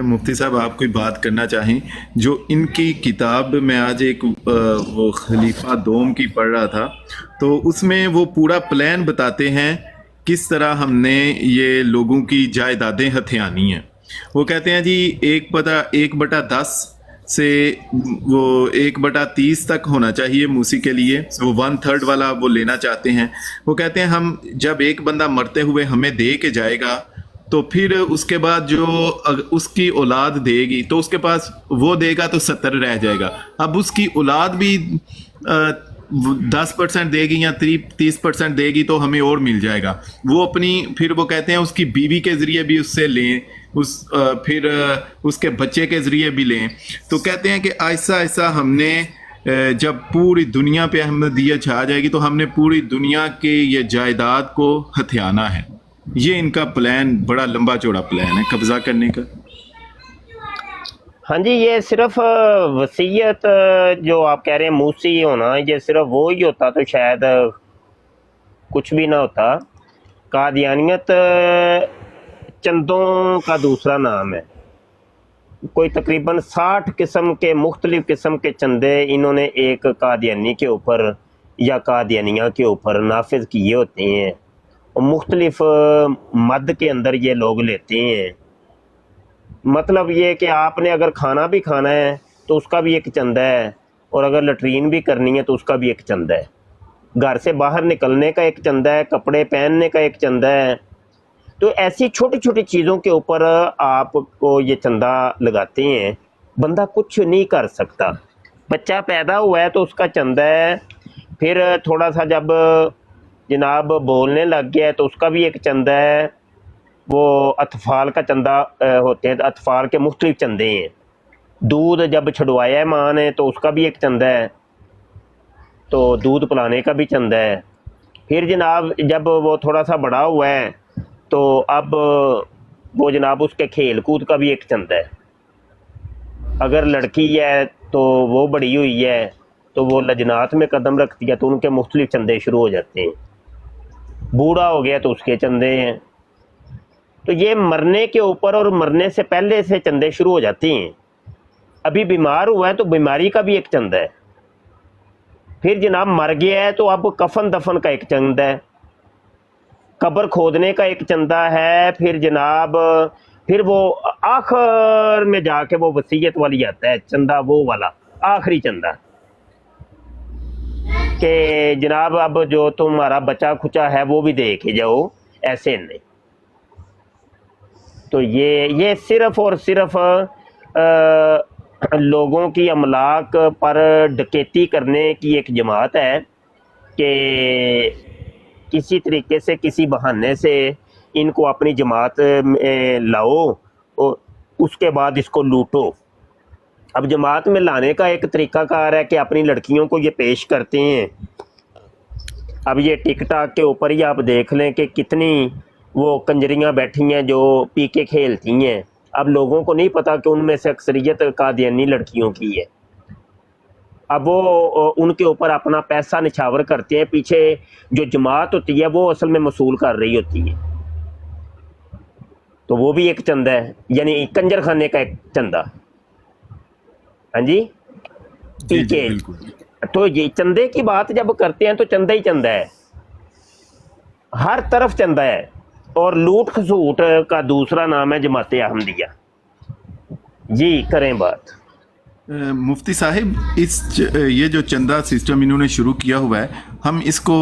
मुफ्ती साहब आप कोई बात करना चाहें? जो इनकी किताब में आज एक वो खलीफा दोम की पढ़ रहा था, तो उसमें वो पूरा प्लान बताते हैं किस तरह हमने ये लोगों की जायदादें हथियानी हैं। वो कहते हैं जी 1/10 से वो 1/30 तक होना चाहिए मूसी के लिए, वो 1/3 वाला वो लेना चाहते हैं। वो कहते हैं हम जब एक बंदा मरते हुए हमें दे के जाएगा तो फिर उसके बाद जो उसकी औलाद देगी तो उसके पास वो देगा तो 70 रह जाएगा। अब उसकी औलाद भी 10% देगी या 30% देगी तो हमें और मिल जाएगा। वो अपनी फिर वो कहते हैं उसकी बीवी के ज़रिए भी उससे लें, फिर उसके बच्चे के ज़रिए भी लें। तो कहते हैं कि ऐसा ऐसा हमने जब पूरी दुनिया पे अहमदियत छा जाएगी तो हमने पूरी दुनिया के ये जायदाद को हथियाना है। ये इनका प्लान बड़ा लंबा चौड़ा प्लान है कब्जा करने का। हाँ जी, ये सिर्फ वसीयत जो आप कह रहे हैं मूसी होना, ये सिर्फ वो ही होता तो शायद कुछ भी ना होता। कादियानियत चंदों का दूसरा नाम है। कोई तकरीबन 60 किस्म के मुख्तलिफ किस्म के चंदे इन्होंने एक कादियानी के ऊपर या कादियानिया के ऊपर नाफिज किए होते हैं और मुख्तलिफ मद के अंदर ये लोग लेते हैं। मतलब ये कि आपने अगर खाना भी खाना है तो उसका भी एक चंदा है, और अगर लटरीन भी करनी है तो उसका भी एक चंदा है। घर से बाहर निकलने का एक चंदा है, कपड़े पहनने का एक चंदा है। तो ऐसी छोटी छोटी चीज़ों के ऊपर आपको ये चंदा लगाते हैं। बंदा कुछ नहीं कर सकता। बच्चा पैदा हुआ है तो उसका चंदा है, फिर थोड़ा सा जब जनाब बोलने लग गया है तो उसका भी एक चंदा है। वो अतफाल का चंदा होते हैं, अतफाल के मुख्तलिफ चंदे हैं। दूध जब छुड़वाया है माँ ने तो उसका भी एक चंदा है, तो दूध पिलाने का भी चंदा है। फिर जनाब जब वो थोड़ा सा बड़ा हुआ है तो अब वो जनाब उसके खेल कूद का भी एक चंदा है। अगर लड़की है तो वो बड़ी हुई है तो वो लजनात में कदम रखती है तो उनके मुख्तलिफ चंदे शुरू हो जाते हैं। बूढ़ा हो गया तो उसके चंदे हैं। तो ये मरने के ऊपर और मरने से पहले से चंदे शुरू हो जाते हैं। अभी बीमार हुआ है तो बीमारी का भी एक चंदा है। फिर जनाब मर गया है तो अब कफन दफन का एक चंदा है, कब्र खोदने का एक चंदा है। फिर जनाब फिर वो आखिर में जाके वो वसीयत वाली आता है चंदा, वो वाला आखिरी चंदा कि जनाब अब जो तुम्हारा बचा खुचा है वो भी दे के जाओ, ऐसे नहीं। तो ये सिर्फ और सिर्फ लोगों की अमलाक पर डकैती करने की एक जमात है कि किसी तरीके से किसी बहाने से इनको अपनी जमात में लाओ और उसके बाद इसको लूटो। अब जमात में लाने का एक तरीक़ाकार है कि अपनी लड़कियों को ये पेश करते हैं। अब ये टिकटॉक के ऊपर ही आप देख लें कि कितनी वो कंजरियाँ बैठी हैं जो पी के खेलती हैं। अब लोगों को नहीं पता कि उनमें से अक्सरियत कादियानी लड़कियों की है। अब वो उनके ऊपर अपना पैसा निछावर करते हैं। पीछे जो जमात होती है वो असल में वसूल कर रही होती है, तो वो भी एक चंदा है, यानी कंजर खाने का एक चंदा। हाँ जी, ठीक है। तो ये चंदे की बात जब करते हैं तो चंदा ही चंदा है, हर तरफ चंदा है। और लूट खसूट का दूसरा नाम है जमात अहमदिया। जी करें बात। मुफ्ती साहिब ये जो चंदा सिस्टम इन्होंने शुरू किया हुआ है, हम इसको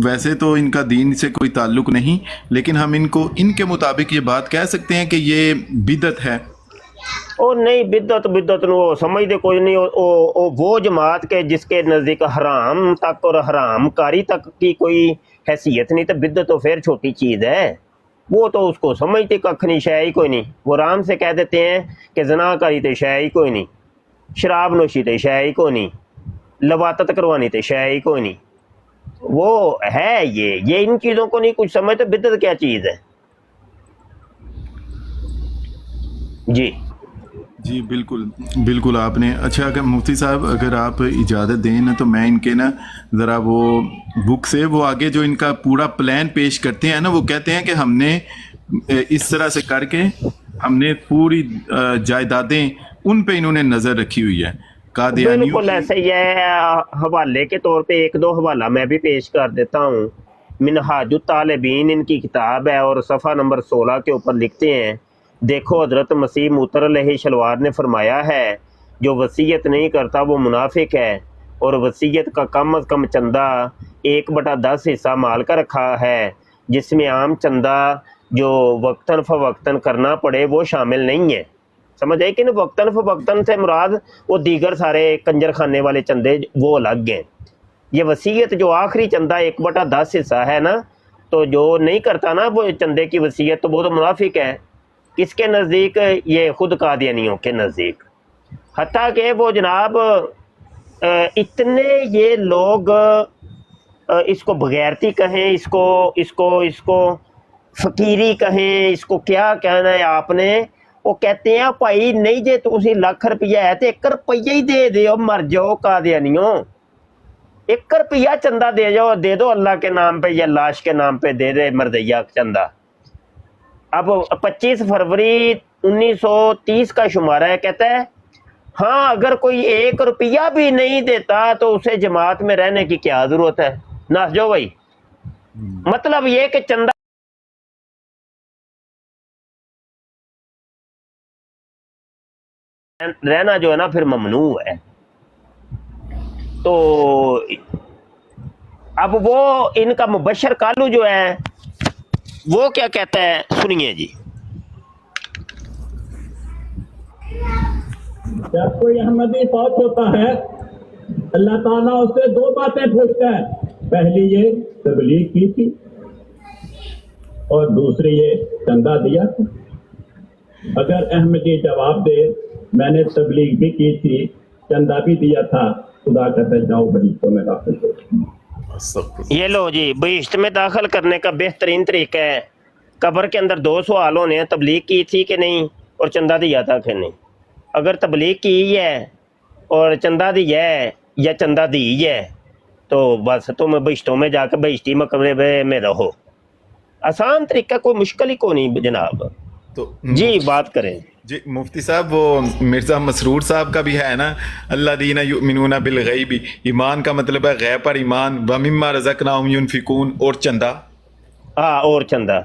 वैसे तो इनका दीन से कोई ताल्लुक नहीं, लेकिन हम इनको इनके मुताबिक ये बात कह सकते हैं कि ये बिदत है। ओ नहीं, बिदत वो समझते कोई नहीं। वो जमात के जिसके नज़दीक हराम तक और हराम कारी तक की कोई हैसियत नहीं, तो बिदत तो फिर छोटी चीज़ है। वो तो उसको समझते कख नहीं, शय ही कोई नहीं। वो आराम से कह देते हैं कि ज़नाकारी तो शय ही कोई नहीं, शराब नोशी तो शय ही कोई नहीं, लवातत करवानी तो शय ही कोई नहीं। वो है ये इन चीज़ों को नहीं कुछ समझते। बिदत क्या चीज़ है? जी बिल्कुल बिल्कुल आपने अच्छा। अगर मुफ्ती साहब अगर आप इजाज़त दें ना तो मैं इनके ना ज़रा वो बुक से वो आगे जो इनका पूरा प्लान पेश करते हैं ना, वो कहते हैं कि हमने इस तरह से करके हमने पूरी जायदादें उन पे इन्होंने नजर रखी हुई है कादियानियों बिल्कुल की। ऐसे ही है। हवाले के तौर पे एक दो हवाला मैं भी पेश कर देता हूँ। मिनहाजुत तालिबीन इनकी किताब है और सफ़ा नंबर 16 के ऊपर लिखते हैं, देखो हज़रत मसीह मूतर अलैहि शलवार ने फरमाया है, जो वसीयत नहीं करता वो मुनाफिक है, और वसीयत का कम अज़ कम चंदा 1/10 हिस्सा माल का रखा है, जिसमें आम चंदा जो वक्तन फ़वक्तन करना पड़े वो शामिल नहीं है। समझ आई कि नहीं? वक्तन फ़वक्तन से मुराद वो दीगर सारे कंजर खाने वाले चंदे वो अलग हैं। ये वसीयत जो आखिरी चंदा 1/10 हिस्सा है ना, तो जो नहीं करता ना वो चंदे की वसीयत, तो वो तो मुनाफिक है। किसके नज़दीक? ये खुद कादियानियों के नज़दीक। हत्ता कि वो जनाब इतने ये लोग इसको बगैरती कहें, इसको फकीरी कहें, इसको क्या कहना है आपने, वो कहते हैं भाई नहीं जे तुसी लाख रुपया है तो 1 रुपया ही दे दो, मर जाओ कादियानियों, 1 रुपया चंदा दे दो अल्लाह के नाम पे या लाश के नाम पे दे दे मरदैया चंदा। अब 25 फरवरी 1930 का शुमारा है, कहता है हाँ अगर कोई 1 रुपया भी नहीं देता तो उसे जमात में रहने की क्या जरूरत है, ना जो भाई। मतलब ये कि चंदा रहना जो है ना फिर ममनू है। तो अब वो इनका मुबशर कालू जो है वो क्या कहता है, सुनिए जी। जब कोई अहमदी फौत होता है, अल्लाह ताला उससे 2 बातें पूछता है। पहली ये तबलीग की थी और दूसरी ये चंदा दिया था। अगर अहमदी जवाब दे मैंने तबलीग भी की थी, चंदा भी दिया था, खुदा कहते जाओ बहिश्तों में दाखिल हो। ये लो जी, बहिश्त में दाखिल करने का बेहतरीन तरीका है, कब्र के अंदर 2 सवाल होने हैं, तबलीग की थी कि नहीं और चंदा दिया था कि नहीं। अगर तबलीग की है और चंदा दिया है या चंदा दी है तो बस तुम बहिश्तों में जाकर बहिश्ती मकबरे में रहो। आसान तरीका, कोई मुश्किल ही को नहीं जनाब। तो जी बात करें जी मुफ्ती साहब, वो मिर्ज़ा मसरूर साहब का भी है ना, अल्लज़ीना युमिनूना बिल गैबी, ईमान का मतलब है गैब पर ईमान, व मिम्मा रज़क़नाहुम युनफिकून, और चंदा। हाँ, और चंदा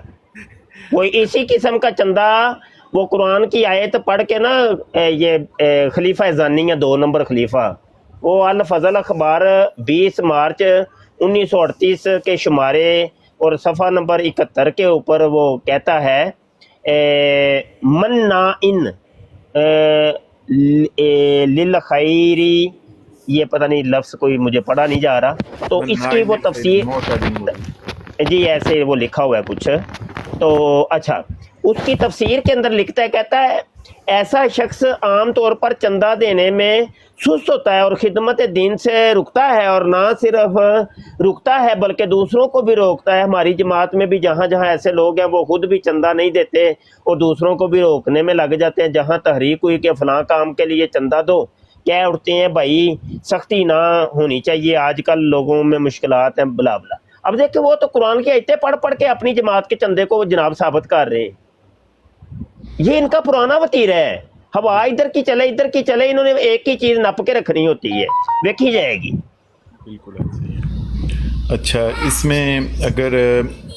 वो इसी किस्म का चंदा, वो कुरान की आयत पढ़ के ना ये खलीफा ज़ानिया 2 नंबर खलीफा, वो अल फजल अखबार 20 मार्च 1938 के शुमारे और सफ़ा नंबर 71 के ऊपर वो कहता है मन्ना इन लिल खैरी, ये पता नहीं लफ्ज़ कोई मुझे पढ़ा नहीं जा रहा, तो इसकी वो तफसीर जी ऐसे वो लिखा हुआ है कुछ। तो अच्छा, उसकी तफसीर के अंदर लिखता है, कहता है ऐसा शख्स आम तौर पर चंदा देने में सुस्त होता है और खिदमत दीन से रुकता है, और ना सिर्फ रुकता है बल्कि दूसरों को भी रोकता है। हमारी जमात में भी जहाँ जहाँ ऐसे लोग हैं वो खुद भी चंदा नहीं देते और दूसरों को भी रोकने में लग जाते हैं। जहाँ तहरीक हुई कि फलां काम के लिए चंदा दो, कह उठते हैं भाई सख्ती ना होनी चाहिए, आजकल लोगों में मुश्किलात हैं, बला बला। अब देखिए वो तो कुरान की आयतें पढ़ पढ़ के अपनी जमात के चंदे को जनाब साबित कर रहे हैं। ये इनका पुराना वतीरा है, हवा इधर की चले इधर की चले, इन्होंने एक ही चीज नप के रखनी होती है, देखी जाएगी। बिल्कुल ऐसे ही है। अच्छा, इसमें अगर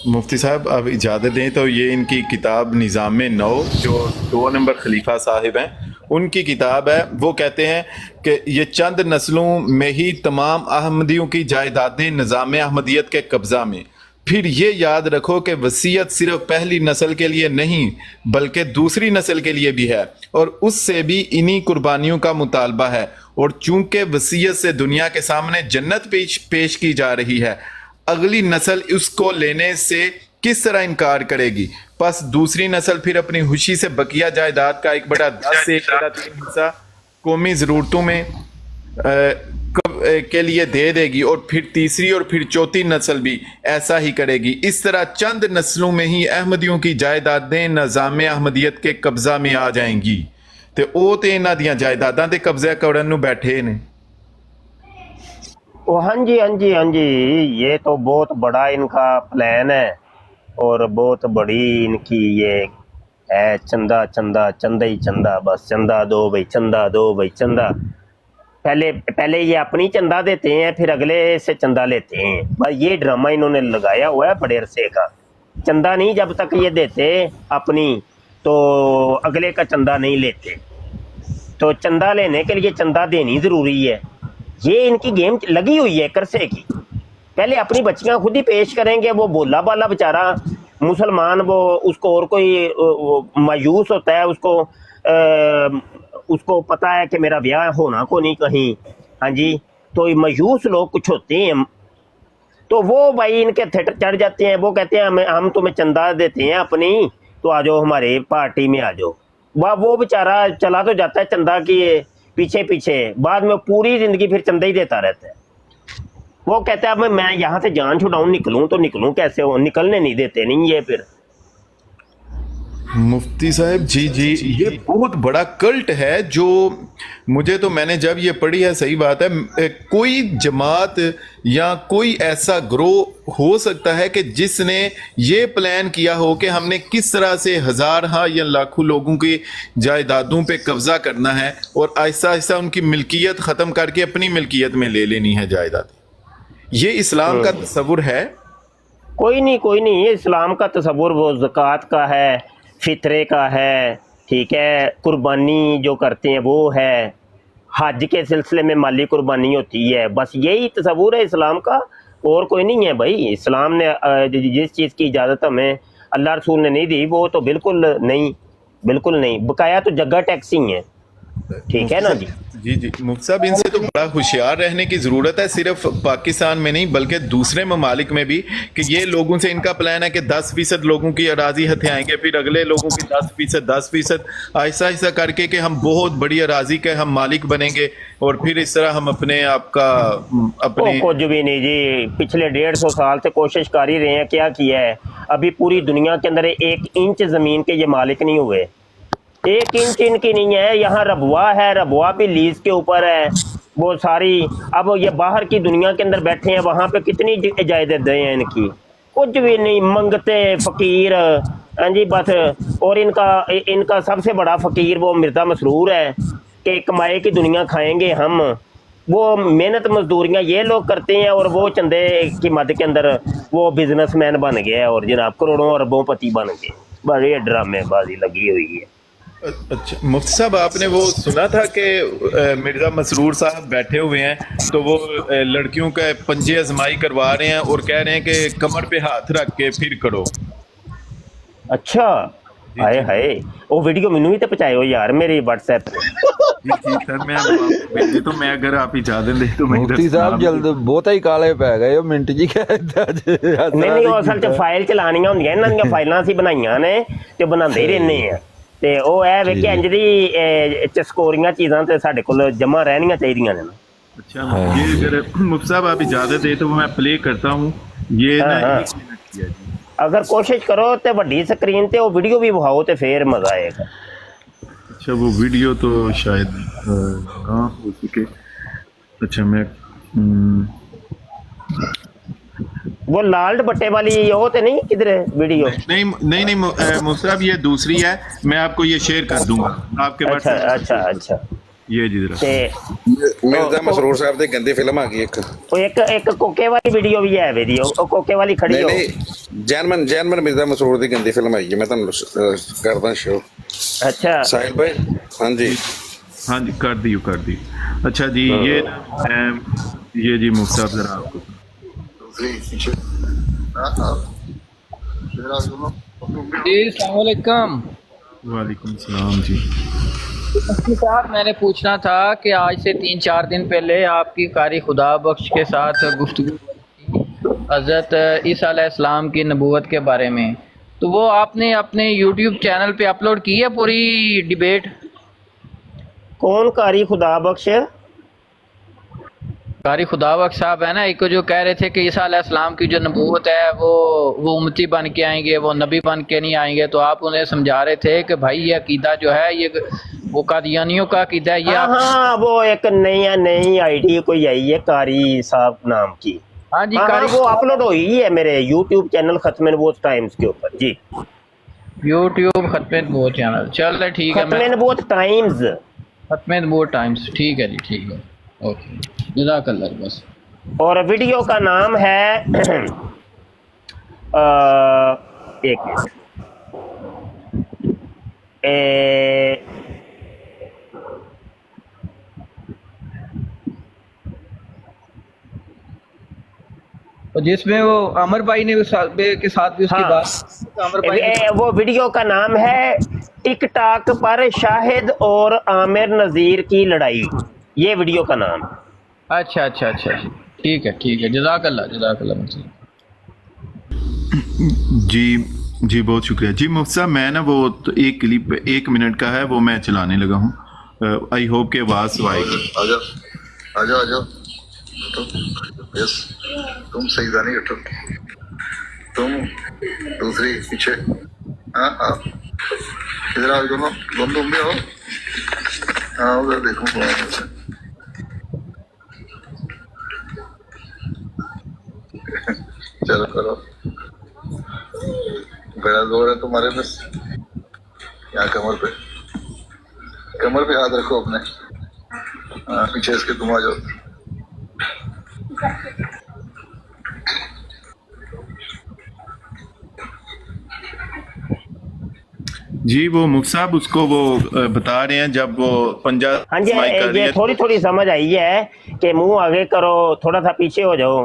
मुफ्ती साहब आप इजाज़त दें तो ये इनकी किताब निज़ाम नौ, जो 2 नंबर खलीफा साहिब हैं, उनकी किताब है। वो कहते हैं कि ये चंद नस्लों में ही तमाम अहमदियों की जायदादें निज़ाम अहमदियत के कब्ज़ा में। फिर ये याद रखो कि वसीयत सिर्फ पहली नस्ल के लिए नहीं बल्कि दूसरी नस्ल के लिए भी है, और उससे भी इन्हीं कुर्बानियों का मुतालबा है। और चूंकि वसीयत से दुनिया के सामने जन्नत पेश की जा रही है, अगली नस्ल उसको लेने से किस तरह इनकार करेगी? बस दूसरी नस्ल फिर अपनी खुशी से बकिया जायदाद का 1/10 से 1/3 हिस्सा कौमी ज़रूरतों में के लिए दे देगी, और फिर तीसरी और फिर चौथी नस्ल भी ऐसा ही करेगी। इस तरह चंद नस्लों में ही अहमदियों की जायदादें निज़ाम अहमदियत के कब्जा में आ जाएंगी। तो वो तो इन्हां दियां जायदादां ते कब्जा करन नूं बैठे ने। ओ हाँ जी हाँ जी हाँ जी, ये तो बहुत बड़ा इनका प्लान है और बहुत बड़ी इनकी ये ہے چندہ چندہ چندہ ہی چندہ، بس چندہ دو بھائی، چندہ دو بھائی، چندہ پہلے یہ اپنی چندہ دیتے ہیں پھر اگلے سے چندہ لیتے ہیں، بس یہ ڈرامہ انہوں نے لگایا ہوا ہے بڑے عرصے کا۔ چندہ نہیں جب تک یہ دیتے اپنی تو اگلے کا چندہ نہیں لیتے، تو چندہ لینے کے لیے چندہ دینی ضروری ہے۔ یہ ان کی گیم لگی ہوئی ہے ایک عرصے کی، پہلے اپنی بچیاں خود ہی پیش کریں گے، وہ بولا بالا بیچارہ مسلمان، وہ اس کو اور کوئی مایوس ہوتا ہے، اس کو پتہ ہے کہ میرا بیاہ ہونا کو نہیں کہیں، ہاں جی، تو یہ مایوس لوگ کچھ ہوتے ہیں، تو وہ بھائی ان کے تھیٹر چڑھ جاتے ہیں، وہ کہتے ہیں ہم تمہیں چندہ دیتے ہیں اپنی، تو آ جاؤ ہمارے پارٹی میں آ جاؤ۔ وہ بیچارہ چلا تو جاتا ہے چندہ کی پیچھے پیچھے، بعد میں پوری زندگی پھر چندہ ہی دیتا رہتا ہے۔ وہ کہتا ہے اب میں یہاں سے جان چھڑاؤں، نکلوں تو نکلوں کیسے، ہو نکلنے نہیں دیتے نہیں یہ پھر۔ مفتی صاحب جی یہ بہت بڑا کلٹ ہے جو مجھے تو، میں نے جب یہ پڑھی ہے، صحیح بات ہے، کوئی جماعت یا کوئی ایسا گروہ ہو سکتا ہے کہ جس نے یہ پلان کیا ہو کہ ہم نے کس طرح سے ہزارہ یا لاکھوں لوگوں کی جائیدادوں پہ قبضہ کرنا ہے اور آہستہ آہستہ ان کی ملکیت ختم کر کے اپنی ملکیت میں لے لینی ہے جائیداد۔ یہ اسلام کا تصور ہے؟ کوئی نہیں، یہ اسلام کا تصور وہ زکوٰۃ کا ہے، فطرے کا ہے، ٹھیک ہے، قربانی جو کرتے ہیں وہ ہے، حج کے سلسلے میں مالی قربانی ہوتی ہے، بس یہی تصور ہے اسلام کا، اور کوئی نہیں ہے بھائی۔ اسلام نے جس چیز کی اجازت ہمیں اللہ رسول نے نہیں دی وہ تو بالکل نہیں، بقایا تو جگہ ٹیکس ہی ہیں، ٹھیک ہے نا جی۔ جی مفتی صاحب، ان سے تو بڑا ہوشیار رہنے کی ضرورت ہے، صرف پاکستان میں نہیں بلکہ دوسرے ممالک میں بھی، کہ یہ لوگوں سے ان کا پلان ہے کہ 10% لوگوں کی اراضی ہتھیائیں گے، پھر اگلے لوگوں کی 10%، آہستہ آہستہ کر کے کہ ہم بہت بڑی اراضی کے ہم مالک بنیں گے، اور پھر اس طرح ہم اپنے آپ کا کچھ بھی نہیں جی، پچھلے 150 سال سے کوشش کر ہی رہے ہیں، کیا کیا ہے ابھی پوری دنیا کے اندر 1 انچ زمین کے یہ مالک نہیں ہوئے، 1 انچ ان کی نہیں ہے۔ یہاں ربوا ہے، ربوا بھی لیز کے اوپر ہے، وہ ساری، اب یہ باہر کی دنیا کے اندر بیٹھے ہیں، وہاں پہ کتنی جائیدادیں ہیں ان کی، کچھ بھی نہیں، منگتے فقیر، ہاں جی بس۔ اور ان کا سب سے بڑا فقیر وہ مرزا مسرور ہے کہ کمائے کی دنیا کھائیں گے ہم، وہ محنت مزدوریاں یہ لوگ کرتے ہیں، اور وہ چندے کی مد کے اندر وہ بزنس مین بن گیا اور جناب کروڑوں اربوں پتی بن گئے، بس یہ ڈرامے بازی لگی ہوئی ہے۔ اچھا مفتی صاحب، آپ نے وہ سنا تھا کہ مرزا مسرور صاحب بیٹھے ہوئے ہیں تو وہ لڑکیوں کا پنجے ازمائی کروا رہے ہیں اور کہہ رہے ہیں کہ کمر پہ ہاتھ رکھ کے پھر کرو؟ اچھا، ہائے وہ ویڈیو مینوں ہی تے پہنچائے یار میری واٹس ایپ پہ۔ جی سر، میں اگر آپ اجازت دیں تو مفتی صاحب جلد بہت ہی کالے پی گئے ہو، منٹ جی نہیں وہ اصل چ فائل چلانیاں ہوندیاں، انہاں دیاں فائلاں اسی بنائیاں نے تے بناندے ہی رہنے ہیں، تے او اے وی کہ انج دی چسکوریاں چیزاں تے ساڈے کول جمع رہنیاں چاہیدیاں نے۔ اچھا، یہ اگر مفتی صاحب آپ اجازت دیں تو میں پلے کرتا ہوں یہ نا 1 منٹ کی ہے جی۔ اگر کوشش کرو تے وڈی سکرین تے وہ ویڈیو بھی بہاؤ تے پھر مزہ آئے گا۔ اچھا، وہ ویڈیو تو شاید نہ ہو سکے۔ اچھا میں وہ لال دوپٹے والی وہ تے نہیں کدھر ہے ویڈیو؟ نہیں مفتی صاحب، یہ دوسری ہے، میں آپ کو یہ شیئر کر دوں گا آپ کے واٹس ایپ۔ اچھا یہ جی ذرا مرزا مسرور صاحب دی گندی فلم آ گئی ایک کوکے والی ویڈیو بھی ہے، ویڈیو کوکے والی کھڑی ہو۔ جینمن مرزا مسرور دی گندی فلم آئی ہے، میں تمہیں کردا شو۔ اچھا ساحل بھائی، ہاں جی کر دیو۔ اچھا جی، یہ جی مفتی صاحب ذرا آپ کو جی السلام علیکم۔ وعلیکم السلام جی۔ مفتی صاحب، میں نے پوچھنا تھا کہ آج سے 3-4 دن پہلے آپ کی قاری خدا بخش کے ساتھ گفتگو حضرت عیسیٰ علیہ السلام کی نبوت کے بارے میں، تو وہ آپ نے اپنے یوٹیوب چینل پہ اپلوڈ کی ہے پوری ڈیبیٹ؟ کون قاری خدا بخش؟ قاری خدا بخش صاحب ہے نا، ایک جو کہہ رہے تھے کہ عیسیٰ علیہ السلام کی جو نبوت ہے وہ امتی بن کے آئیں گے، وہ نبی بن کے نہیں آئیں گے، تو آپ انہیں سمجھا رہے تھے کہ بھائی یہ عقیدہ جو ہے یہ وہ قادیانیوں کا عقیدہ ہے، یہ ہاں وہ ایک نئی آئی ڈی کوئی آئی ہے قاری صاحب نام کی، ہاں جی وہ اپلوڈ ہوئی ہے میرے یوٹیوب چینل ختم نبوت ٹائمز کے اوپر جی۔ यूट्यूब खत्म नबूवत चैनल चल रहा है, ठीक है। खत्म मैं नबूवत टाइम्स, खत्म नबूवत टाइम्स, ठीक है जी, ठीक है, ओके, जज़ाकल्लाह। बस और वीडियो का नाम है एक मिनट, और जिसमें वो अमर भाई ने के साथ भी उसकी हाँ, बात, अमर भाई ने वो वीडियो का नाम है टिक टाक पर शाहिद और आमिर नजीर की लड़ाई, ये वीडियो का नाम। अच्छा अच्छा अच्छा, ठीक है, जज़ाकल्लाह जज़ाकल्लाह। जी जी, बहुत शुक्रिया जी मुफ्ती साहब। मैं ना वो तो एक क्लिप 1 मिनट का है, वो मैं चलाने लगा हूँ। आई होप के आवाज़ आएगी। आ जाओ यस, तुम सही जानी उठो, तुम दूसरी पीछे, हाँ इधर आओ, दोनों तुम भी हो, हाँ उधर देखो कौन है। चलो करो, बड़ा जोर है तुम्हारे में, यहाँ कमर पे हाथ रखो अपने, हाँ पीछे इसके, तुम आ जाओ। जी वो मुफ्ती साहब उसको वो बता रहे हैं जब वो पंजाब हाँ जी, इस्तेमाल कर रही ये है। थोड़ी थोड़ी समझ आई है कि मुंह आगे करो, थोड़ा सा पीछे हो जाओ,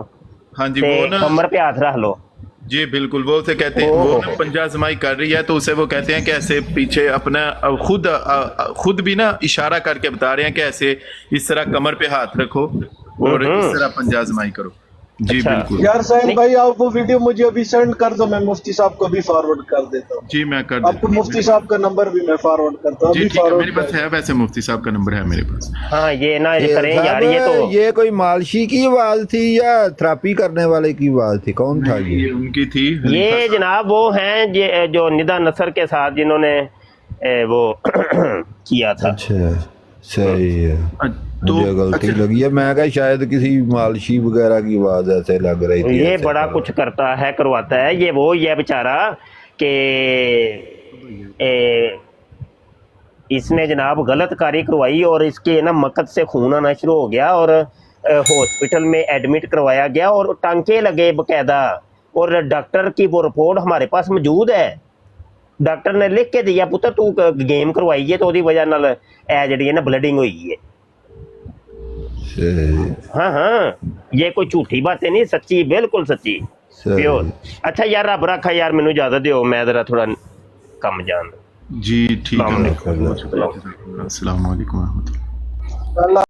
हाँ जी, ते वो ना कमर पे हाथ रख लो। जी बिल्कुल, वो उसे कहते हैं, वो ना पंजा आजमाई कर रही है तो उसे वो कहते हैं कि ऐसे पीछे अपना खुद भी ना इशारा करके बता रहे हैं कि ऐसे इस तरह कमर पे हाथ रखो और इस तरह पंजा आजमाई करो। जी अच्छा। बिल्कुल यार साहिल भाई, आप वो वीडियो मुझे अभी सेंड कर दो, मैं मुफ्ती साहब को भी फॉरवर्ड कर देता हूँ। जी, मैं कर आपको मुफ्ती साहब का नंबर भी मैं फॉरवर्ड करता हूँ, जी अभी ठीक है, मेरे फॉरवर्ड पास है, वैसे मुफ्ती साहब का नंबर है मेरे पास। हाँ ये ना करें साहब, यार, ये तो ये कोई मालशी की आवाज थी या थेरेपी करने वाले की आवाज थी? कौन था ये उनकी थी। ये जनाब वो हैं जो निदा नसर के साथ जिन्होंने वो किया था। अच्छा सही है, तो मुझे गलती लगी है, मैं कहा शायद किसी मालशी वगैरह की आवाज ऐसे लग रही थी। ये ऐसे बड़ा कुछ करता है, करवाता है, ये वो ये बेचारा कि इसने जनाब गलत कारी करवाई और इसके ना मकद से खून आना शुरू हो गया और हॉस्पिटल में एडमिट करवाया गया और टांके लगे बकायदा, और डॉक्टर की वो रिपोर्ट हमारे पास मौजूद है। डॉक्टर ने लिख के दिया पुत्र तू गेम करवाई है तो ਉਹਦੀ वजह ਨਾਲ ਇਹ ਜਿਹੜੀ है ना ब्लडिंग हुई है। सही, हाँ हाँ, ये कोई झूठी बातें नहीं, सच्ची, बिल्कुल सच्ची, सही। प्योर। अच्छा यार रब रखा यार, मैनू इजाजत दियो, मैं जरा थोड़ा कम जान। जी ठीक है, अस्सलाम वालेकुम। अस्सलाम वालेकुम।